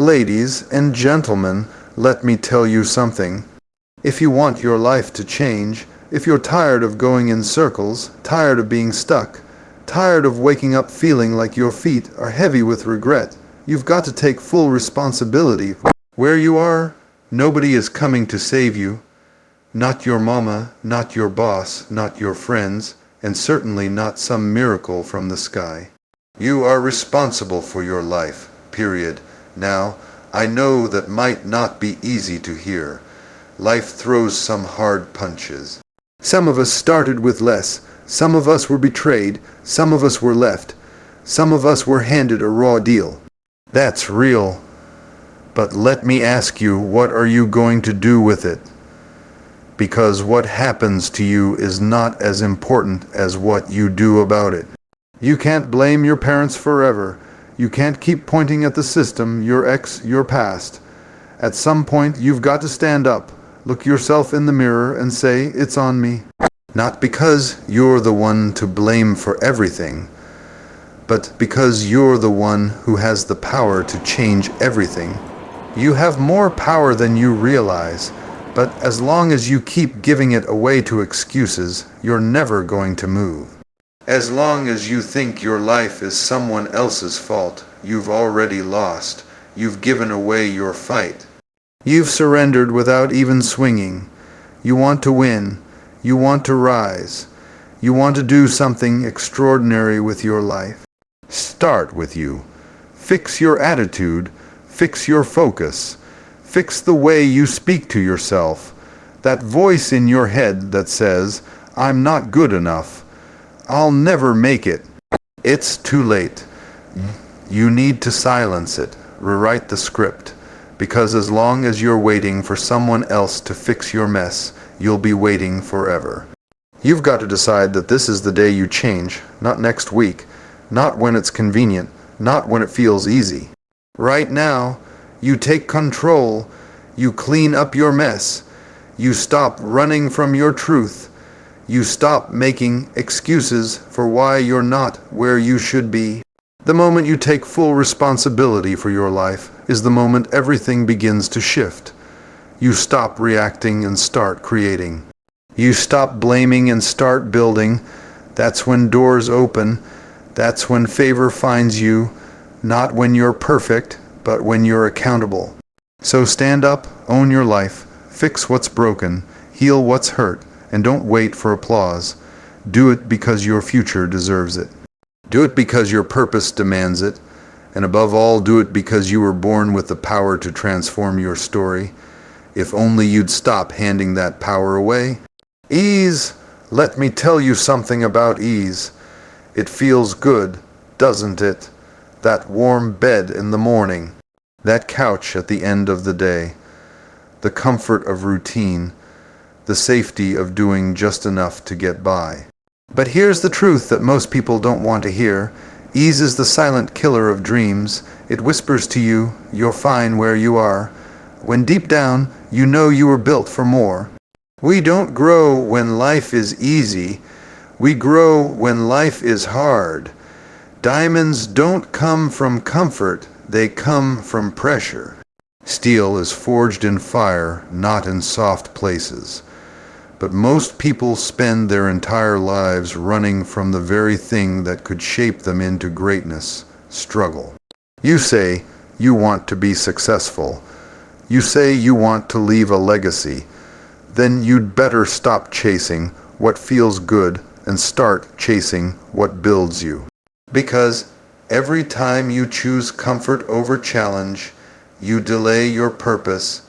Ladies and gentlemen, let me tell you something. If you want your life to change, if you're tired of going in circles, tired of being stuck, tired of waking up feeling like your feet are heavy with regret, you've got to take full responsibility. Where you are, nobody is coming to save you. Not your mama, not your boss, not your friends, and certainly not some miracle from the sky. You are responsible for your life, period. Now, I know that might not be easy to hear. Life throws some hard punches. Some of us started with less. Some of us were betrayed. Some of us were left. Some of us were handed a raw deal. That's real. But let me ask you, what are you going to do with it? Because what happens to you is not as important as what you do about it. You can't blame your parents forever. You can't keep pointing at the system, your ex, your past. At some point, you've got to stand up, look yourself in the mirror and say, it's on me. Not because you're the one to blame for everything, but because you're the one who has the power to change everything. You have more power than you realize. But as long as you keep giving it away to excuses, you're never going to move. As long as you think your life is someone else's fault, you've already lost. You've given away your fight. You've surrendered without even swinging. You want to win. You want to rise. You want to do something extraordinary with your life. Start with you. Fix your attitude. Fix your focus. Fix the way you speak to yourself. That voice in your head that says, I'm not good enough. I'll never make it. It's too late. You need to silence it. Rewrite the script. Because as long as you're waiting for someone else to fix your mess, you'll be waiting forever. You've got to decide that this is the day you change, not next week, not when it's convenient, not when it feels easy. Right now, you take control, you clean up your mess, you stop running from your truth, you stop making excuses for why you're not where you should be. The moment you take full responsibility for your life is the moment everything begins to shift. You stop reacting and start creating. You stop blaming and start building. That's when doors open. That's when favor finds you, not when you're perfect, but when you're accountable. So stand up, own your life, fix what's broken, heal what's hurt, and don't wait for applause. Do it because your future deserves it. Do it because your purpose demands it, and above all, do it because you were born with the power to transform your story. If only you'd stop handing that power away. Ease. Let me tell you something about ease. It feels good, doesn't it? That warm bed in the morning, that couch at the end of the day, the comfort of routine, the safety of doing just enough to get by. But here's the truth that most people don't want to hear. Ease is the silent killer of dreams. It whispers to you, you're fine where you are, when deep down, you know you were built for more. We don't grow when life is easy. We grow when life is hard. Diamonds don't come from comfort, they come from pressure. Steel is forged in fire, not in soft places. But most people spend their entire lives running from the very thing that could shape them into greatness, struggle. You say you want to be successful. You say you want to leave a legacy. Then you'd better stop chasing what feels good and start chasing what builds you. Because every time you choose comfort over challenge, you delay your purpose.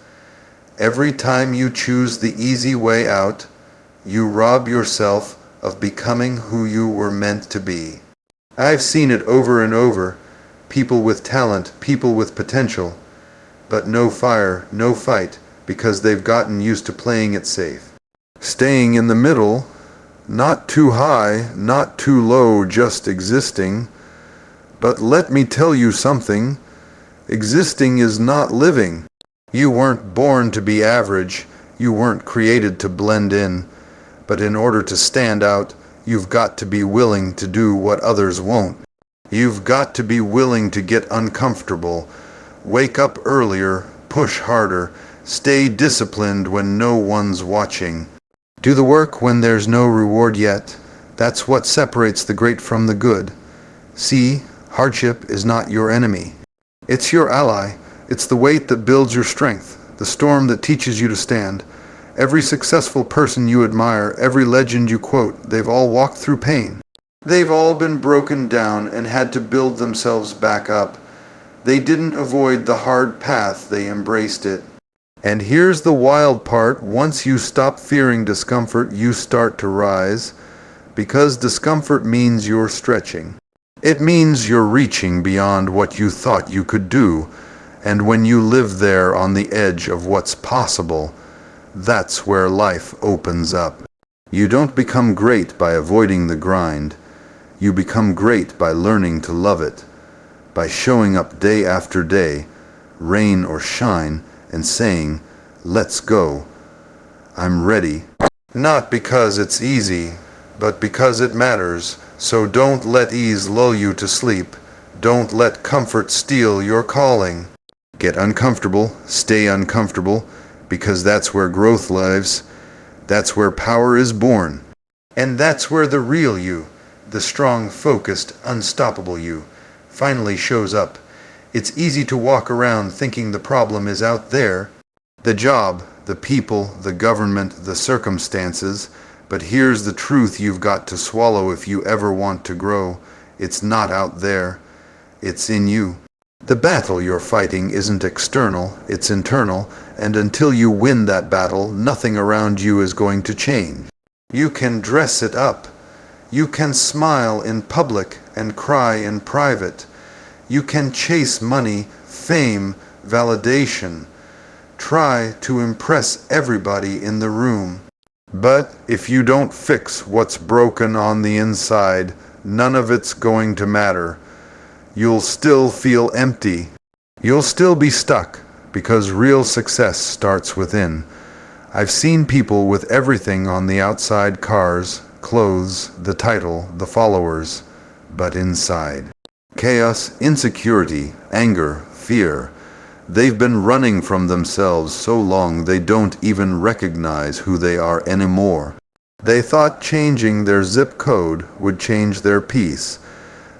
Every time you choose the easy way out, you rob yourself of becoming who you were meant to be. I've seen it over and over. People with talent, people with potential, but no fire, no fight, because they've gotten used to playing it safe. Staying in the middle, not too high, not too low, just existing. But let me tell you something. Existing is not living. You weren't born to be average. You weren't created to blend in. But in order to stand out, you've got to be willing to do what others won't. You've got to be willing to get uncomfortable. Wake up earlier, push harder, stay disciplined when no one's watching. Do the work when there's no reward yet. That's what separates the great from the good. See, hardship is not your enemy. It's your ally. It's the weight that builds your strength, the storm that teaches you to stand. Every successful person you admire, every legend you quote, they've all walked through pain. They've all been broken down and had to build themselves back up. They didn't avoid the hard path, they embraced it. And here's the wild part: once you stop fearing discomfort, you start to rise, because discomfort means you're stretching. It means you're reaching beyond what you thought you could do, and when you live there on the edge of what's possible, that's where life opens up. You don't become great by avoiding the grind. You become great by learning to love it, by showing up day after day, rain or shine, and saying, "Let's go. I'm ready." Not because it's easy, but because it matters. So don't let ease lull you to sleep. Don't let comfort steal your calling. Get uncomfortable, stay uncomfortable, because that's where growth lives. That's where power is born. And that's where the real you, the strong, focused, unstoppable you, finally shows up. It's easy to walk around thinking the problem is out there, the job, the people, the government, the circumstances, but here's the truth you've got to swallow if you ever want to grow. It's not out there, it's in you. The battle you're fighting isn't external, it's internal, and until you win that battle, nothing around you is going to change. You can dress it up. You can smile in public and cry in private. You can chase money, fame, validation. Try to impress everybody in the room. But if you don't fix what's broken on the inside, none of it's going to matter. You'll still feel empty. You'll still be stuck, because real success starts within. I've seen people with everything on the outside: cars, clothes, the title, the followers, but inside chaos, insecurity, anger, fear. They've been running from themselves so long they don't even recognize who they are anymore. They thought changing their zip code would change their peace.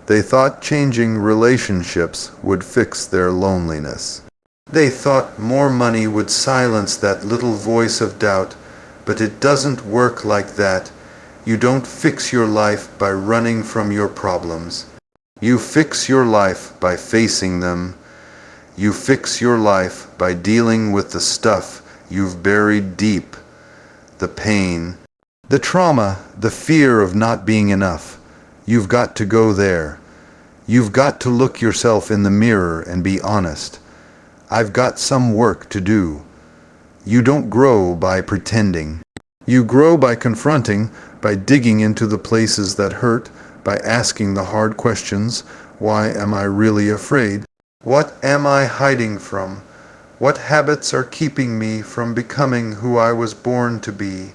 They thought changing relationships would fix their loneliness. They thought more money would silence that little voice of doubt, but it doesn't work like that. You don't fix your life by running from your problems. You fix your life by facing them. You fix your life by dealing with the stuff you've buried deep, the pain, the trauma, the fear of not being enough. You've got to go there. You've got to look yourself in the mirror and be honest. I've got some work to do. You don't grow by pretending. You grow by confronting, by digging into the places that hurt, by asking the hard questions. Why am I really afraid? What am I hiding from? What habits are keeping me from becoming who I was born to be?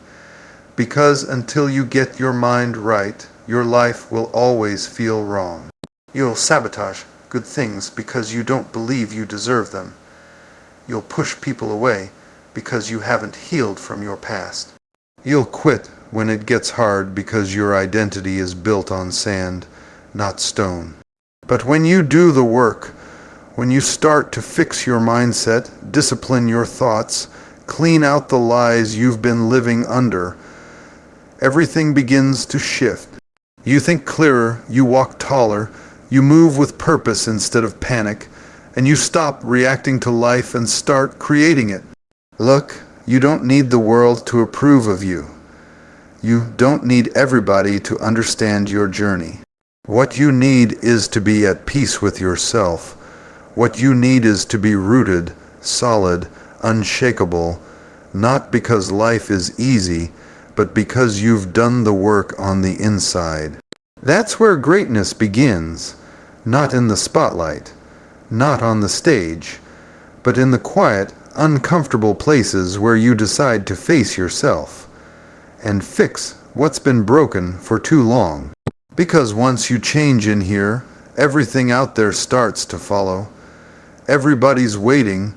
Because until you get your mind right, your life will always feel wrong. You'll sabotage good things because you don't believe you deserve them. You'll push people away because you haven't healed from your past. You'll quit when it gets hard because your identity is built on sand, not stone. But when you do the work, when you start to fix your mindset, discipline your thoughts, clean out the lies you've been living under, everything begins to shift. You think clearer, you walk taller, you move with purpose instead of panic, and you stop reacting to life and start creating it. Look, you don't need the world to approve of you. You don't need everybody to understand your journey. What you need is to be at peace with yourself. What you need is to be rooted, solid, unshakable, not because life is easy, but because you've done the work on the inside. That's where greatness begins, not in the spotlight, not on the stage, but in the quiet, uncomfortable places where you decide to face yourself and fix what's been broken for too long. Because once you change in here, everything out there starts to follow. Everybody's waiting,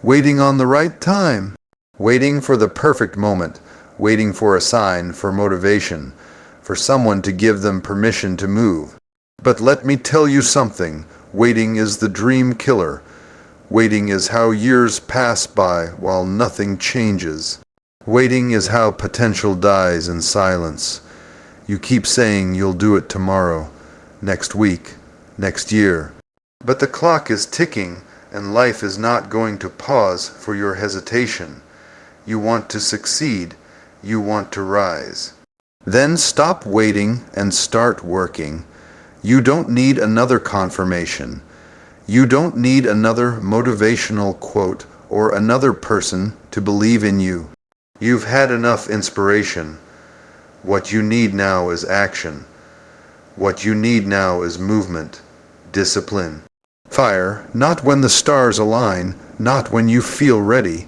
waiting on the right time, waiting for the perfect moment, waiting for a sign, for motivation, for someone to give them permission to move. But let me tell you something, waiting is the dream killer. Waiting is how years pass by while nothing changes. Waiting is how potential dies in silence. You keep saying you'll do it tomorrow, next week, next year. But the clock is ticking, and life is not going to pause for your hesitation. You want to succeed. You want to rise. Then stop waiting and start working. You don't need another confirmation. You don't need another motivational quote or another person to believe in you. You've had enough inspiration. What you need now is action. What you need now is movement, discipline. Fire, not when the stars align, not when you feel ready,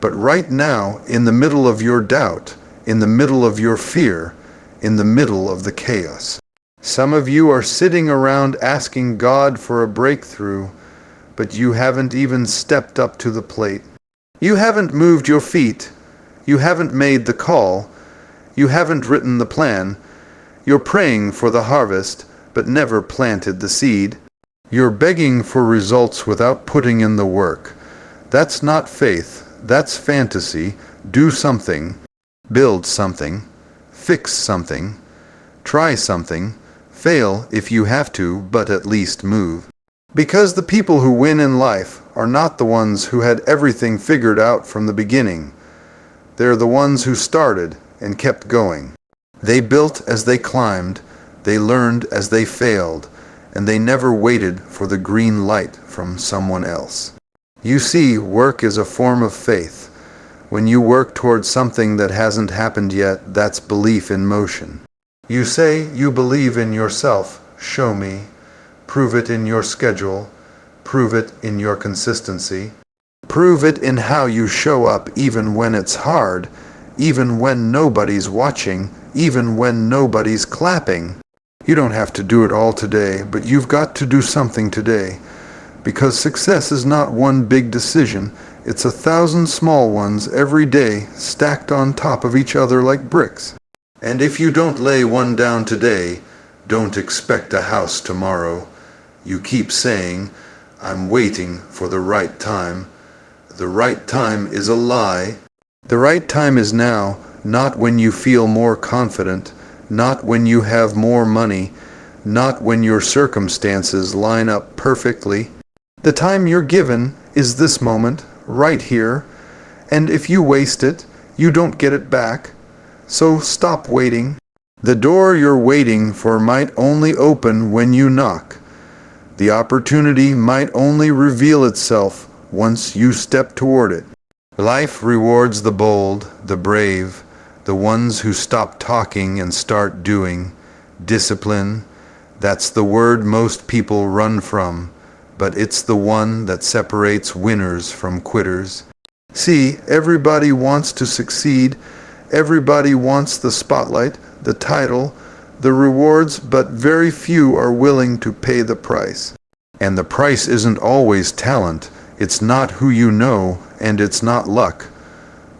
but right now, in the middle of your doubt, in the middle of your fear, in the middle of the chaos. Some of you are sitting around asking God for a breakthrough, but you haven't even stepped up to the plate. You haven't moved your feet. You haven't made the call. You haven't written the plan. You're praying for the harvest, but never planted the seed. You're begging for results without putting in the work. That's not faith. That's fantasy. Do something. Build something. Fix something. Try something. Fail if you have to, but at least move. Because the people who win in life are not the ones who had everything figured out from the beginning. They're the ones who started and kept going. They built as they climbed, they learned as they failed, and they never waited for the green light from someone else. You see, work is a form of faith. When you work towards something that hasn't happened yet, that's belief in motion. You say you believe in yourself. Show me. Prove it in your schedule. Prove it in your consistency. Prove it in how you show up even when it's hard, even when nobody's watching, even when nobody's clapping. You don't have to do it all today, but you've got to do something today. Because success is not one big decision, it's 1,000 small ones every day stacked on top of each other like bricks. And if you don't lay one down today, don't expect a house tomorrow. You keep saying, I'm waiting for the right time. The right time is a lie. The right time is now, not when you feel more confident, not when you have more money, not when your circumstances line up perfectly. The time you're given is this moment, right here, and if you waste it, you don't get it back. So stop waiting. The door you're waiting for might only open when you knock. The opportunity might only reveal itself once you step toward it. Life rewards the bold, the brave, the ones who stop talking and start doing. Discipline, that's the word most people run from, but it's the one that separates winners from quitters. See, everybody wants to succeed. Everybody wants the spotlight, the title, the rewards, but very few are willing to pay the price. And the price isn't always talent. It's not who you know, and it's not luck.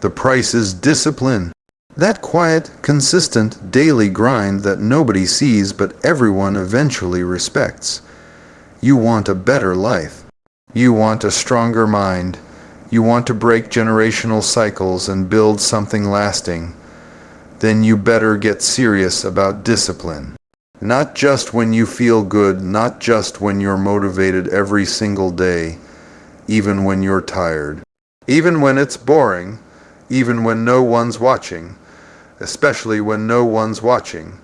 The price is discipline. That quiet, consistent, daily grind that nobody sees but everyone eventually respects. You want a better life. You want a stronger mind. You want to break generational cycles and build something lasting. Then you better get serious about discipline. Not just when you feel good, not just when you're motivated every single day, even when you're tired, even when it's boring, even when no one's watching, especially when no one's watching.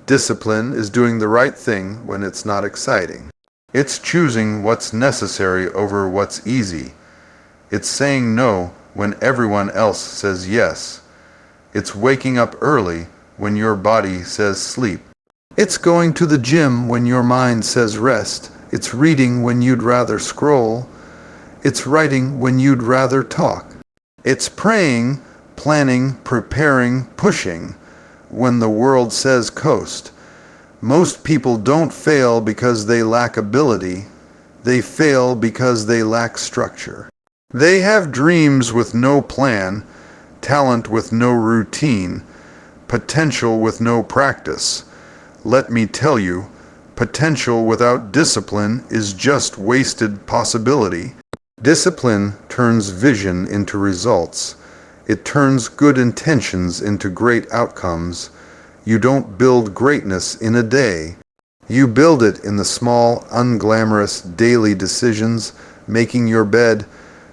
Discipline is doing the right thing when it's not exciting. It's choosing what's necessary over what's easy. It's saying no when everyone else says yes. It's waking up early when your body says sleep. It's going to the gym when your mind says rest. It's reading when you'd rather scroll. It's writing when you'd rather talk. It's praying, planning, preparing, pushing when the world says coast. Most people don't fail because they lack ability. They fail because they lack structure. They have dreams with no plan, talent with no routine, potential with no practice. Let me tell you, potential without discipline is just wasted possibility. Discipline turns vision into results. It turns good intentions into great outcomes. You don't build greatness in a day. You build it in the small, unglamorous daily decisions, making your bed,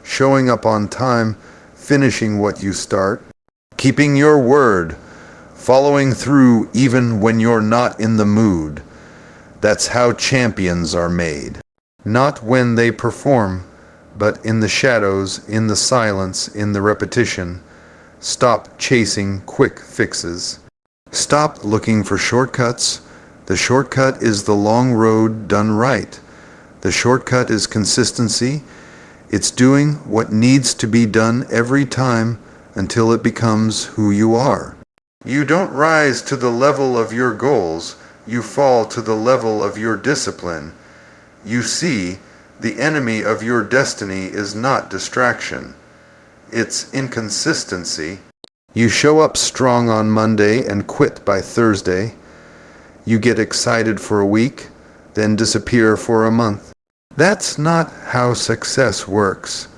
showing up on time, finishing what you start, keeping your word, following through even when you're not in the mood. That's how champions are made. Not when they perform, but in the shadows, in the silence, in the repetition. Stop chasing quick fixes. Stop looking for shortcuts. The shortcut is the long road done right. The shortcut is consistency. It's doing what needs to be done every time until it becomes who you are. You don't rise to the level of your goals. You fall to the level of your discipline. You see, the enemy of your destiny is not distraction. It's inconsistency. You show up strong on Monday and quit by Thursday. You get excited for a week, then disappear for a month. That's not how success works.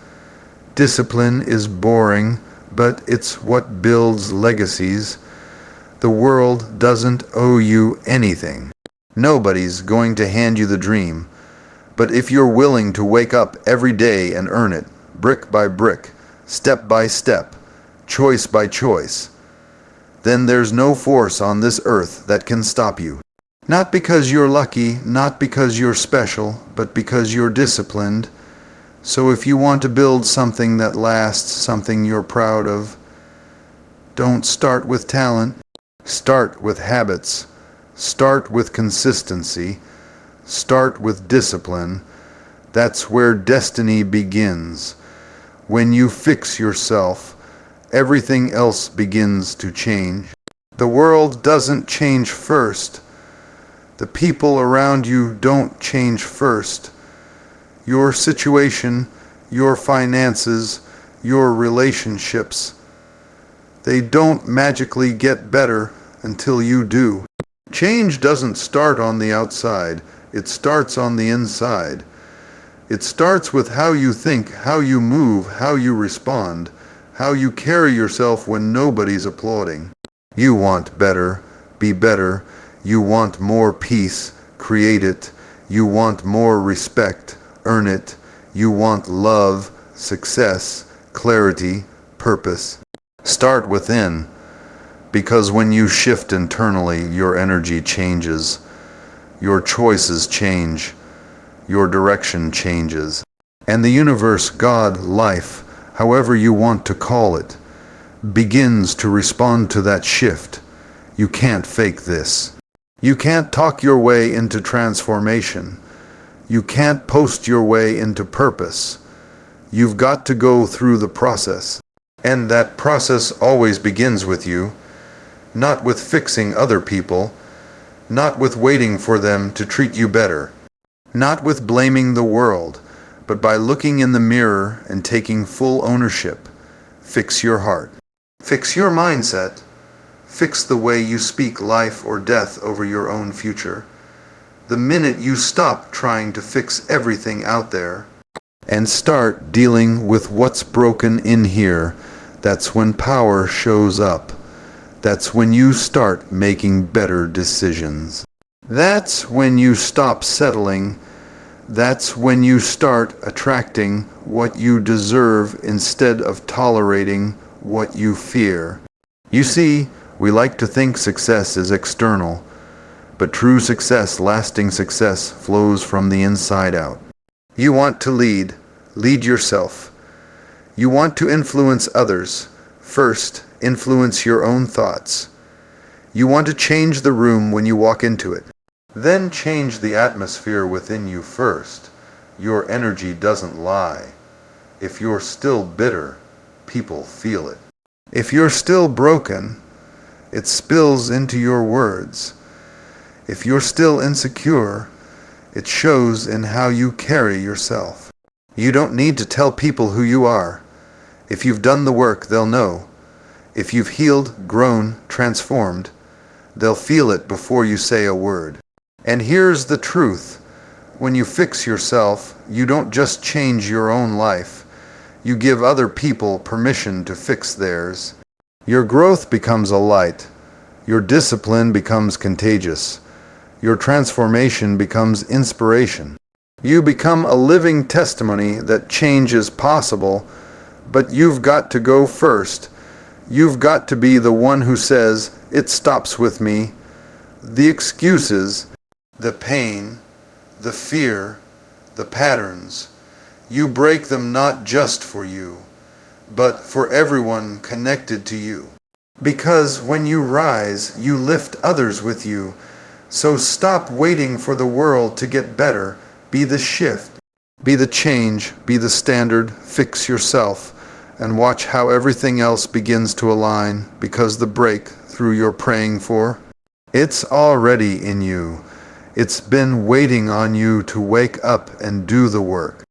Discipline is boring, but it's what builds legacies. The world doesn't owe you anything. Nobody's going to hand you the dream. But if you're willing to wake up every day and earn it, brick by brick, step by step, choice by choice, then there's no force on this earth that can stop you. Not because you're lucky, not because you're special, but because you're disciplined. So if you want to build something that lasts, something you're proud of, don't start with talent. Start with habits. Start with consistency. Start with discipline. That's where destiny begins. When you fix yourself, everything else begins to change. The world doesn't change first. The people around you don't change first. Your situation, your finances, your relationships, they don't magically get better until you do. Change doesn't start on the outside. It starts on the inside. It starts with how you think, how you move, how you respond, how you carry yourself when nobody's applauding. You want better, be better. You want more peace, create it. You want more respect, earn it. You want love, success, clarity, purpose. Start within, because when you shift internally, your energy changes. Your choices change. Your direction changes. And the universe, God, life, however you want to call it, begins to respond to that shift. You can't fake this. You can't talk your way into transformation. You can't post your way into purpose. You've got to go through the process. And that process always begins with you, not with fixing other people, not with waiting for them to treat you better, not with blaming the world, but by looking in the mirror and taking full ownership. Fix your heart. Fix your mindset. Fix the way you speak life or death over your own future. The minute you stop trying to fix everything out there and start dealing with what's broken in here, that's when power shows up. That's when you start making better decisions. That's when you stop settling. That's when you start attracting what you deserve instead of tolerating what you fear. You see, we like to think success is external, but true success, lasting success, flows from the inside out. You want to lead. Lead yourself. You want to influence others. First, influence your own thoughts. You want to change the room when you walk into it. Then change the atmosphere within you first. Your energy doesn't lie. If you're still bitter, people feel it. If you're still broken, it spills into your words. If you're still insecure, It shows in how you carry yourself. You don't need to tell people who you are. If you've done the work, they'll know. If you've healed, grown, transformed, they'll feel it before you say a word. And here's the truth. When you fix yourself, you don't just change your own life. You give other people permission to fix theirs. Your growth becomes a light. Your discipline becomes contagious. Your transformation becomes inspiration. You become a living testimony that change is possible, but you've got to go first. You've got to be the one who says, "It stops with me." The excuses, the pain, the fear, the patterns, you break them not just for you, but for everyone connected to you. Because when you rise, you lift others with you. So stop waiting for the world to get better. Be the shift. Be the change. Be the standard. Fix yourself. And watch how everything else begins to align, because the breakthrough you're praying for, it's already in you. It's been waiting on you to wake up and do the work.